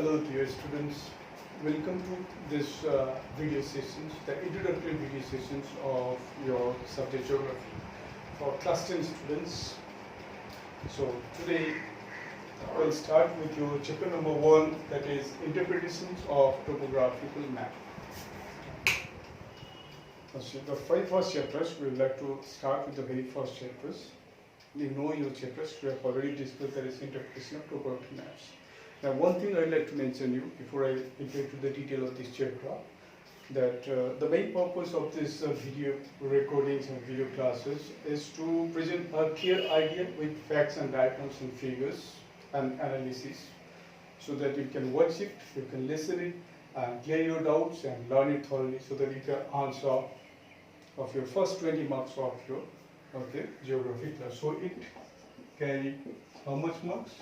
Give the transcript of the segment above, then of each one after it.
Hello dear students, welcome to this video sessions, the introductory video sessions of your subject geography for class 10 students. So today we'll start with your chapter number 1, that is interpretations of topographical map. So the 5 first chapters, we would like to start with the very first chapters. You know your chapters, we have already discussed that is interpretation of topographical maps. Now one thing I'd like to mention you before I get into the detail of this chapter, that the main purpose of this video recordings and video classes is to present a clear idea with facts and diagrams and figures and analysis, so that you can watch it, you can listen it and clear your doubts and learn it thoroughly, so that you can answer of your first 20 marks of your geography class. So it carry how much marks?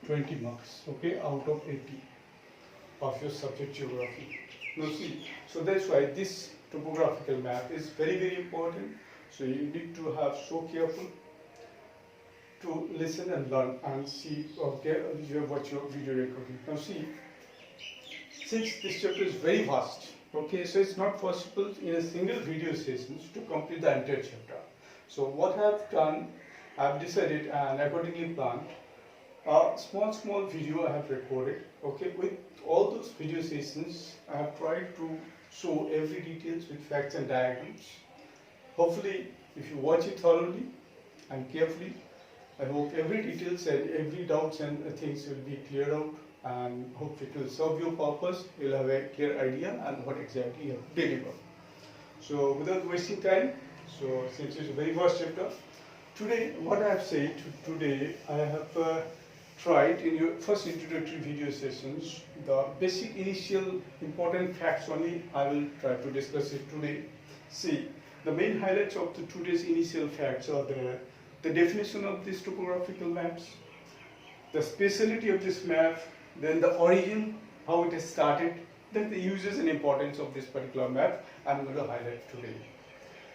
20 marks, out of 80 of your subject geography. Now see, so that's why this topographical map is very, very important. So you need to have so careful to listen and learn and see, watch your video recording. Now see, since this chapter is very vast, so it's not possible in a single video session to complete the entire chapter. So what I've done, I've decided and accordingly planned a small video I have recorded. With all those video sessions, I have tried to show every details with facts and diagrams. Hopefully, if you watch it thoroughly and carefully, I hope every details and every doubts and things will be cleared out, and hope it will serve your purpose. You'll have a clear idea and what exactly you have to deliver. So without wasting time, so since it's a very first chapter, today what I have said today, I have tried in your first introductory video sessions, the basic initial important facts only I will try to discuss it today. See, the main highlights of today's initial facts are the definition of these topographical maps, the speciality of this map, then the origin, how it has started, then the uses and importance of this particular map I'm going to highlight today.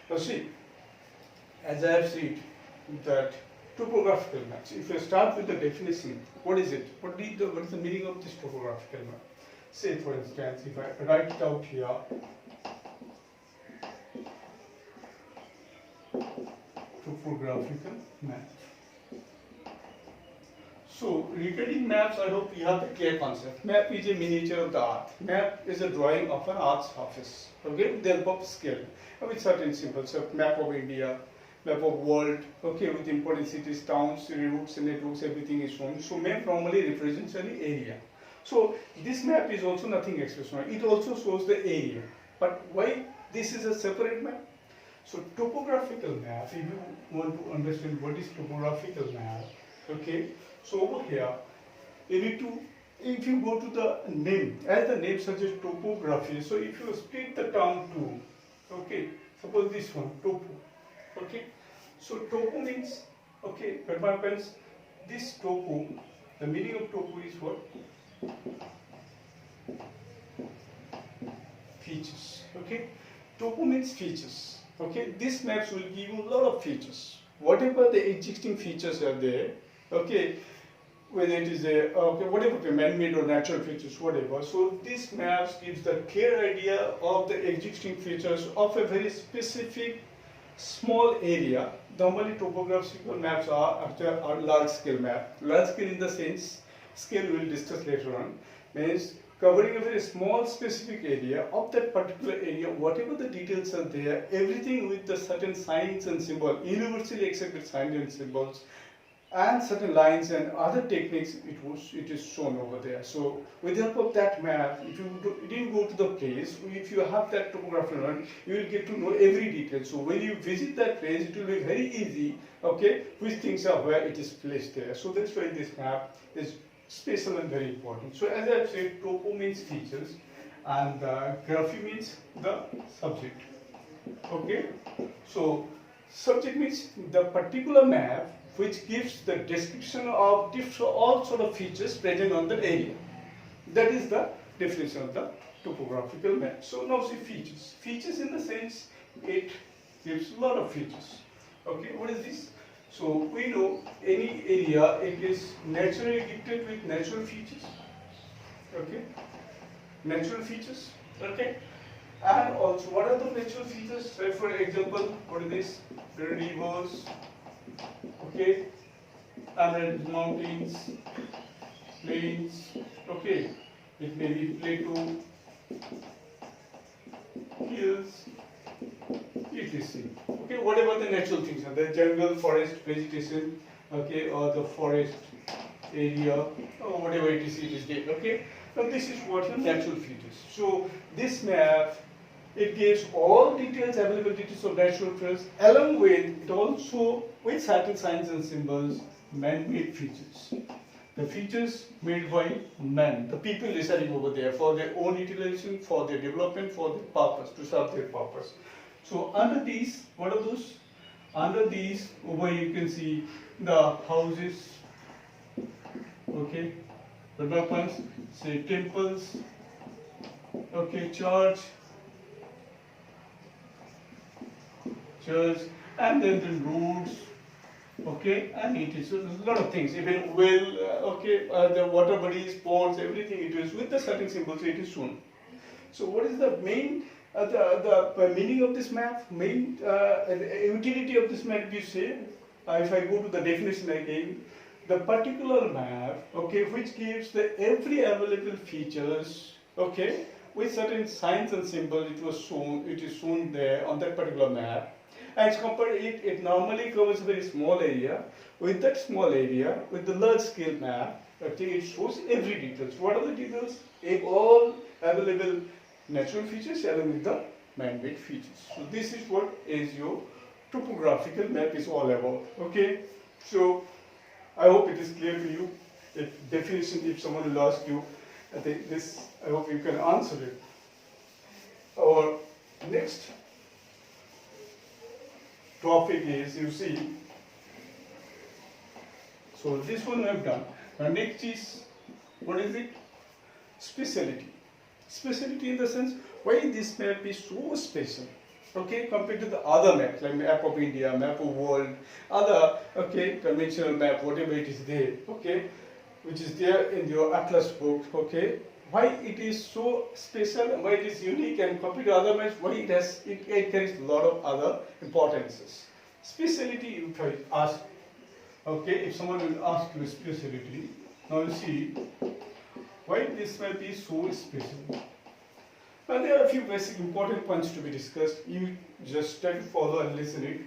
Now see, as I have said that topographical maps, if you start with the definition, what is it? What is the meaning of this topographical map? Say for instance, if I write it out here, topographical map. So regarding maps, I hope you have the clear concept. Map is a miniature of the earth. Map is a drawing of an earth's surface, with the help of scale, with certain symbols. So map of India, map of world, with important cities, towns, routes, networks, everything is shown. So map normally represents an area. So this map is also nothing exceptional. It also shows the area. But why this is a separate map? So topographical map, if you want to understand what is topographical map, so over here, if you go to the name, as the name suggests topography, so if you split the term to, suppose this one, topo, so topo means, what happens, this topo, the meaning of topo is what? Features, topo means features, This maps will give you a lot of features. Whatever the existing features are there, whether it is a, whatever man-made or natural features, whatever. So this maps gives the clear idea of the existing features of a very specific small area. Normally topographical maps are large scale map. Large scale in the sense, scale we will discuss later on, means covering a very small specific area. Of that particular area, whatever the details are there, everything with the certain signs and symbols, universally accepted signs and symbols, and certain lines and other techniques, it is shown over there. So with the help of that map, if you didn't go to the place, if you have that topographical map, you will get to know every detail. So when you visit that place, it will be very easy, which things are where it is placed there. So that's why this map is special and very important. So as I have said, topo means features and graphy means the subject. So subject means the particular map which gives the description of all sort of features present on the area. That is the definition of the topographical map. So now see features. Features in the sense it gives a lot of features. What is this? So we know any area, it is naturally gifted with natural features. Okay, natural features. Okay, and also what are the natural features? Say for example, what is this? Rivers. Okay, and then mountains, plains. Okay, it may be plateau, hills, etc. Okay, whatever the natural things are, the jungle, forest, vegetation, okay, or the forest area, or whatever it is there. Okay, now this is what the natural features. So this map, it gives all details, available details of natural features, along with it also with certain signs and symbols, man-made features. The features made by man, the people residing over there for their own utilization, for their development, for their purpose, to serve their purpose. So under these, what are those? Under these, over here you can see the houses, okay, the weapons, say temples, okay, church, and then the roads, okay, and it is a lot of things, even well, okay, the water bodies, ponds, everything it is with the certain symbols it is shown. So what is the main, the meaning of this map, main utility of this map, you say, if I go to the definition again, the particular map, okay, which gives the every available features, okay, with certain signs and symbols, it is shown there on that particular map. As compared, it normally covers a very small area. With that small area, with the large scale map, okay, it shows every details. What are the details? All available natural features along with the man-made features. So this is what is your topographical map is all about. Okay, so I hope it is clear to you. If definition, if someone will ask you, I think this, I hope you can answer it. Our next topic is, you see, so this one I have done. Now next is, what is it? Speciality. Speciality in the sense, why this map is so special, okay, compared to the other maps, like map of India, map of world, other, okay, conventional map, whatever it is there, okay, which is there in your atlas book, okay, why it is so special and why it is unique and compared to other maps, why it carries a lot of other importances. Speciality, if I ask, okay, if someone will ask you speciality, now you see, why this map is so special. Now there are a few basic important points to be discussed. You just try to follow and listen it.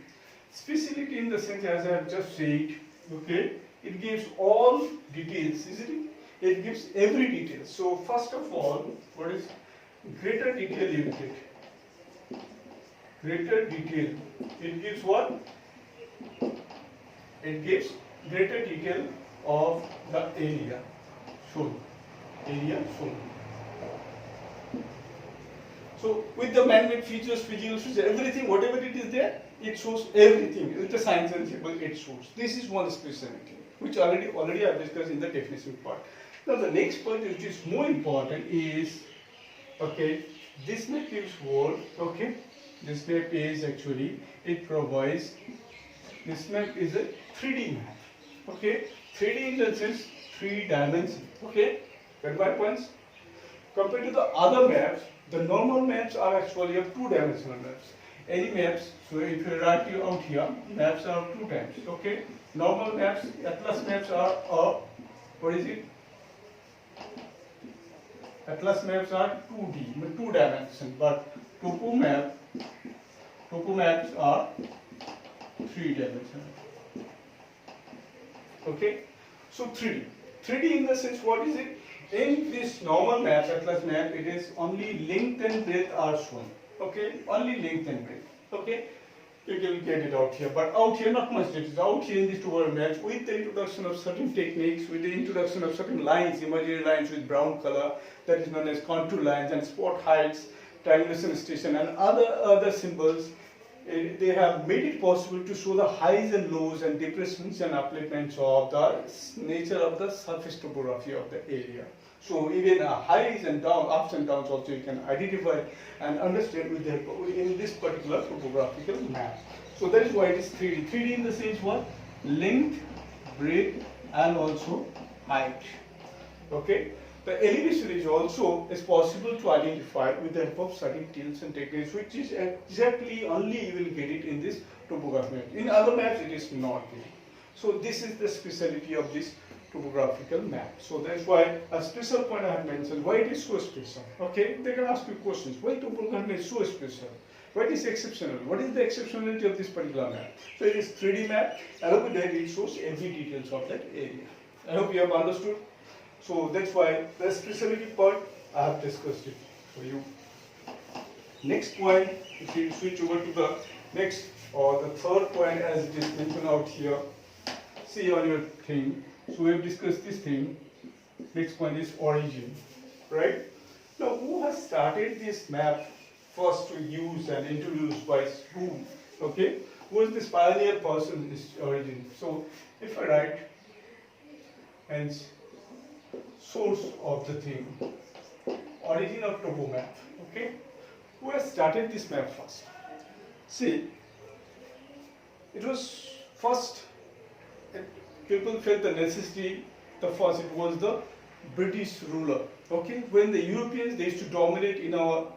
Speciality in the sense, as I have just said, okay, it gives all details, isn't it? It gives every detail. So first of all, what is greater detail you get? Greater detail. It gives what? It gives greater detail of the area shown. Area shown. So with the man-made features, physical features, everything, whatever it is there, it shows everything. With the signs and symbols, it shows. This is one speciality, which already I have discussed in the definition part. Now the next point, which is more important, is, okay, this map is what, okay, this map is actually, it provides, this map is a 3D map, okay, 3D in the sense 3 dimensions, okay, get my points? Compared to the other maps, the normal maps are actually of 2-dimensional maps. Any maps, so if you write you out here, maps are 2 times, okay? Normal maps, atlas maps are what is it? Atlas maps are 2D, 2 dimensions, but topo maps are 3 dimensional. Okay? So 3D. 3D in the sense, what is it? In this normal map, atlas map, it is only length and breadth are shown. Okay? Only length and breadth. Okay? You will get it out here. But out here, not much details. Out here in this two-word maps, with the introduction of certain techniques, with the introduction of certain lines, imaginary lines with brown color, that is known as contour lines, and spot heights, triangulation station, and other symbols, they have made it possible to show the highs and lows and depressions and upliftments of the nature of the surface topography of the area. So even highs and downs, ups and downs also you can identify and understand with in this particular topographical map. So that is why it is 3D. 3D in the sense what? length, breadth, and also height. Okay. The elevation is also possible to identify with the help of certain tools and techniques, which is exactly only you will get it in this topography map. In other maps, it is not there. So this is the speciality of this topographical map. So that's why a special point I have mentioned. Why it is so special? Okay, they can ask you questions. Why topography is so special? Why it is exceptional? What is the exceptionality of this particular map? So it is 3D map. Along with that, it shows every details of that area. I hope you have understood. So that's why the specialty part I have discussed it for you. Next point, if you switch over to the next or the third point as it is mentioned out here, see on your thing. So we have discussed this thing. Next point is origin, right? Now who has started this map first to use and introduced by whom? Okay, who is this pioneer person, this origin? So if I write and source of the thing, origin of topo map, okay, who has started this map first? See, it was first, people felt the necessity, the first it was the British ruler, okay, when the Europeans, they used to dominate in our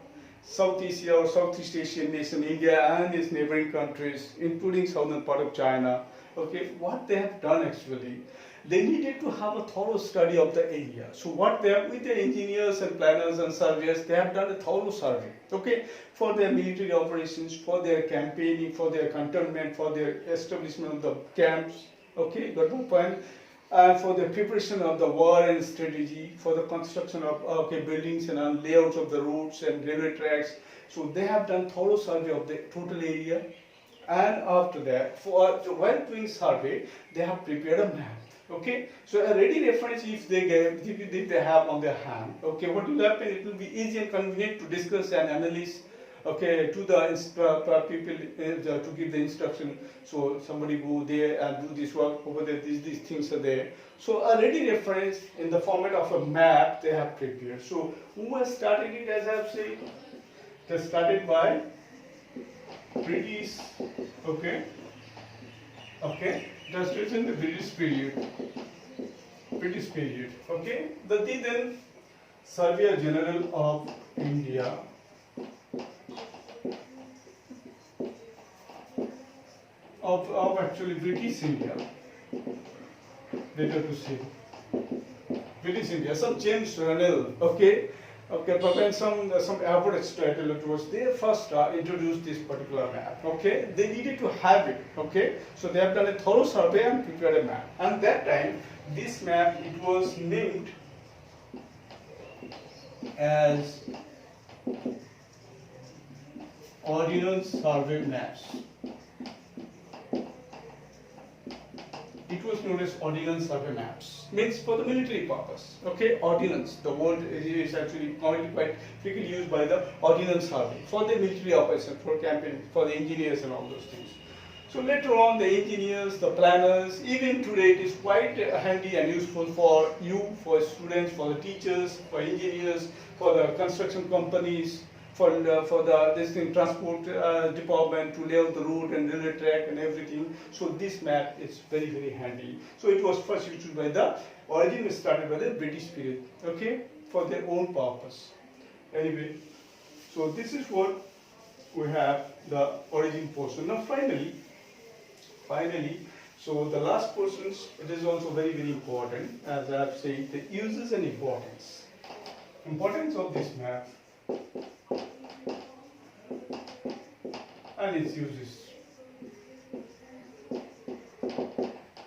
South Asia or Southeast Asian nation, India and its neighboring countries, including southern part of China, okay, what they have done actually, they needed to have a thorough study of the area. So what they have, with their engineers and planners and surveyors, they have done a thorough survey, okay, for their military operations, for their campaigning, for their cantonment, for their establishment of the camps, okay, got my point, and for the preparation of the war and strategy, for the construction of buildings and layouts of the roads and railway tracks. So they have done thorough survey of the total area, and after that, while doing survey, they have prepared a map. Okay, so a ready reference if they have on their hand. Okay, what will happen? It will be easy and convenient to discuss and analyze. Okay, to the people to give the instruction. So somebody go there and do this work over there. These things are there. So a ready reference in the format of a map they have prepared. So who has started it? As I have said, it has started by British. Okay. Okay. It was written in the British period. British period. Okay. The then Surveyor General of India. Of actually British India. Better to say. British India. Some James Runnell. Okay. Okay, but when some airport extraterritorial was they first introduced this particular map. Okay, they needed to have it. Okay, so they have done a thorough survey and prepared a map. And that time, this map it was named as Ordnance Survey Maps. It was known as Ordnance Survey Maps. Means for the military purpose. Okay, ordnance. The word is actually quite frequently used by the Ordnance Survey for the military operation, for campaign, for the engineers and all those things. So later on, the engineers, the planners, even today, it is quite handy and useful for you, for students, for the teachers, for engineers, for the construction companies, for the transport department to lay out the route and railway track and everything. So this map is very handy. So it was first used by the origin started by the British period, okay, for their own purpose. Anyway, so this is what we have the origin portion. Now finally, so the last portions, it is also very important, as I have said, the uses and importance. Importance of this map and its uses.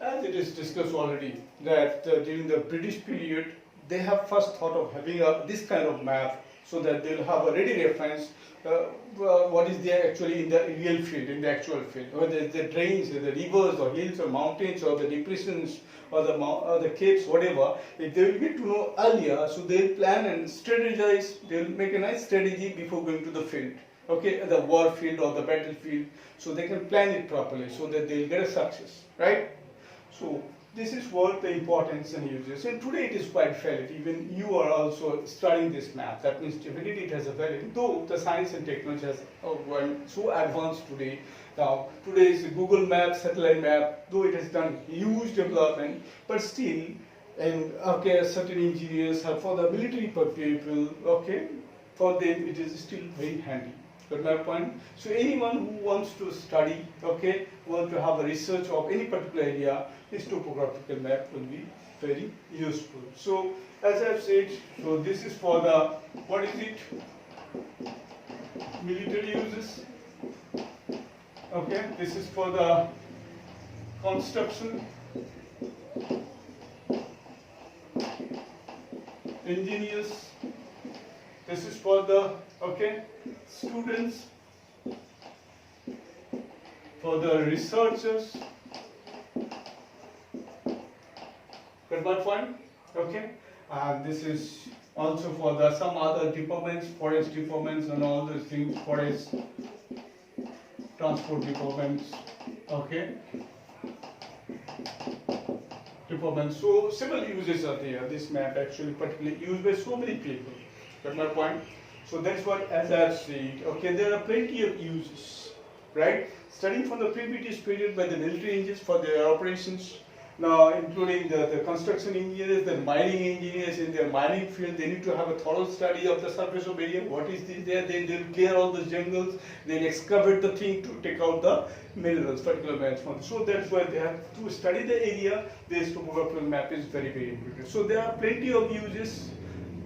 As it is discussed already, that during the British period, they have first thought of having this kind of map so that they will have a ready reference what is there actually in the real field, in the actual field, whether the drains, the rivers or hills or mountains or the depressions or the capes, whatever, if they will get to know earlier, so they will plan and strategize, they will make a nice strategy before going to the field, okay, the war field or the battlefield, so they can plan it properly so that they will get a success, right? So this is what the importance and uses. And today it is quite valid. Even you are also studying this map. That means definitely it has a value. Though the science and technology has gone so advanced today. Now today's Google Map, satellite map, though it has done huge development, but still, and okay, certain engineers have for the military people, okay, for them it is still very handy. Got my point? So anyone who wants to study, okay, want to have a research of any particular area, this topographical map will be very useful. So as I've said, so this is for the, what is it? Military uses. Okay, this is for the construction, engineers. This is for the, okay, students, for the researchers. Got my point? Okay, and this is also for the some other departments, forest departments and all those things, forest, transport departments, okay, departments. So several uses are there. This map actually particularly used by so many people. Got my point? So that's what, as I've said, okay, there are plenty of uses, right? Starting from the pre-British period by the military engineers for their operations, now including the construction engineers, the mining engineers in their mining field, they need to have a thorough study of the surface of area, what is this there, they'll clear all the jungles, they'll excavate the thing to take out the minerals, particular minerals. So that's why they have to study the area. This topographical map is very, very important. So there are plenty of uses.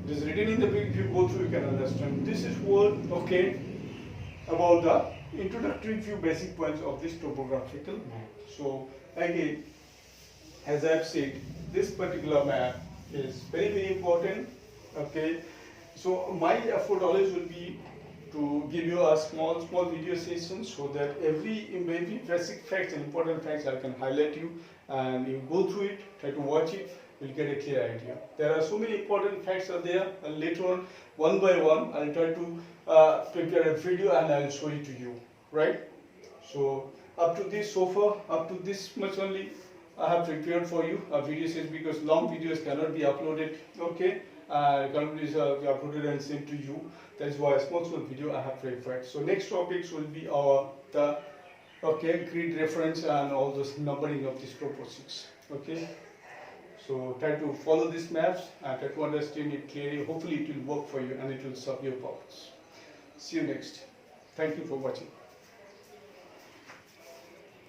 It is written in the book. If you go through, you can understand. This is what, okay, about the introductory few basic points of this topographical map. So again, as I've said, this particular map is very, very important. Okay, so my effort always will be to give you a small video session so that every basic facts and important facts I can highlight you, and you go through it, try to watch it, you'll get a clear idea. There are so many important facts are there, and later on, one by one, I'll try to prepare a video and I'll show it to you, right? So up to this so far, up to this much only, I have prepared for you a video session, because long videos cannot be uploaded, okay? Cannot be uploaded and sent to you. That is why a small video I have prepared. So next topics will be grid reference and all those numbering of these proportions, okay? So try to follow these maps and try to understand it clearly. Hopefully it will work for you and it will serve your purpose. See you next. Thank you for watching.